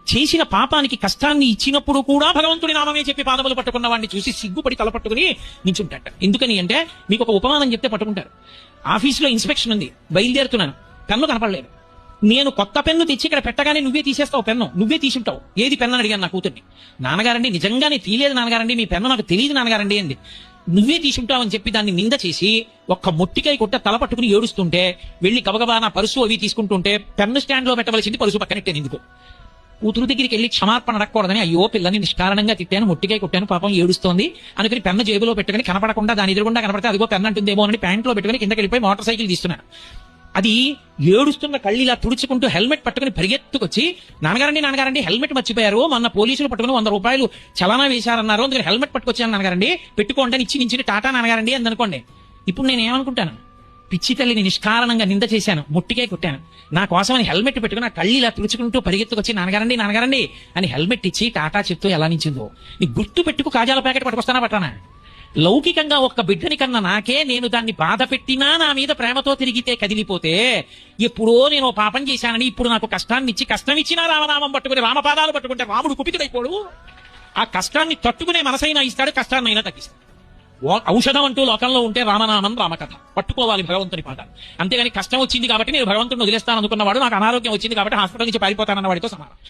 చేసిన పాపానికి కష్టాన్ని ఇచ్చినప్పుడు కూడా భగవంతుడి నామమే చెప్పి పాదములు పట్టుకున్న వాడిని చూసి సిగ్గుపడి తలపట్టుకుని నించుంటాట. ఎందుకని అంటే మీకు ఒక ఉపమానం చెప్తే పట్టుకుంటారు. ఆఫీసులో ఇన్స్పెక్షన్ ఉంది, బయలుదేరుతున్నాను, పెన్ను కనపడలేదు. నేను కొత్త పెన్ను తెచ్చి ఇక్కడ పెట్టగానే నువ్వే తీసేస్తావు పెన్ను, నువ్వే తీసుంటావు. ఏది పెన్ను అని అడిగాను నా కూతుర్ని. నాన్నగారండి నిజంగానే తీయలేదు నాన్నగారండి, మీ పెన్ను నాకు తెలియదు నాన్నగారండి అంది. నువ్వే తీసుంటావు అని చెప్పి దాన్ని నింద చేసి ఒక్క మొట్టికాయ కొట్ట తల పట్టుకుని ఏడుస్తుంటే వెళ్ళి గబగబా నా పరుసు అవి తీసుకుంటుంటే పెన్ను స్టాండ్ లో పెట్టవలసింది పరుసు పక్కనట్టే ఎందుకు. కూతురు దగ్గరికి వెళ్ళి క్షమార్పణ అడగకూడదని, అయ్యో పిల్లని నిష్కారణంగా తిట్టాను, మొట్టికాయ కొట్టాను, పాపం ఏడుస్తోంది అనుకుని పెన్ను జేబులో పెట్టుకుని కనపడకుండా దాని ఎదురుగుండా కనపడితే అదిగో పెన్ను అంటుందేమో అని ప్యాంట్లో పెట్టుకుని కిందకి వెళ్ళిపోయి మోటార్ సైకిల్ తీస్తున్నాను. అది ఏడుస్తున్న కళ్ళు ఇలా తుడుచుకుంటూ హెల్మెట్ పట్టుకుని పరిగెత్తుకొచ్చి, నాన్నగారండి హెల్మెట్ మర్చిపోయారు, మొన్న పోలీసులు పట్టుకుని 100 రూపాయలు చలానా వేశారన్నారు, అందుకని హెల్మెట్ పట్టుకొచ్చాను నాన్నగారండి, పెట్టుకోండి అని ఇచ్చి టాటా నాన్నగారండి అని అనుకోండి. ఇప్పుడు నేను ఏమనుకుంటాను, పిచ్చి తల్లిని నిష్కారణంగా నింద చేశాను, ముట్టికే కొట్టాను, నా కోసమని హెల్మెట్ పెట్టుకుని నా కళ్ళు ఇలా తుడుచుకుంటూ పరిగెత్తుకొచ్చి నాన్నగారండి అని హెల్మెట్ ఇచ్చి టాటా చెప్తూ ఎలా నించిందో. నీ గుర్తు పెట్టుకు కాజాల ప్యాకెట్ పట్టుకొస్తానా పట్టానా? లౌకికంగా ఒక్క బిడ్డని కన్నా నాకే నేను దాన్ని బాధ పెట్టినా నా మీద ప్రేమతో తిరిగితే కదిలిపోతే, ఎప్పుడో నేను పాపం చేశానని ఇప్పుడు నాకు కష్టాన్ని ఇచ్చి కష్టం ఇచ్చినా రామనామం పట్టుకుని రామపాదాలు పట్టుకుంటే రాముడు కుపితుడైపోడు. ఆ కష్టాన్ని తట్టుకునే మనసైనా ఇస్తాడు, కష్టాన్ని అయినా తగ్గిస్తాడు. ఔషధం అంటూ లోకంలో ఉంటే రామనామం రామకథ పట్టుకోవాలి భగవంతుని పాట. అంతేగాని కష్టం వచ్చింది కాబట్టి నేను భగవంతుడిని వదిలేస్తాను అనుకున్నవాడు, నాకు అనారోగ్యం వచ్చింది కాబట్టి హాస్పిటల్ నుంచి పారిపోతానన్న వాడితో సమానం.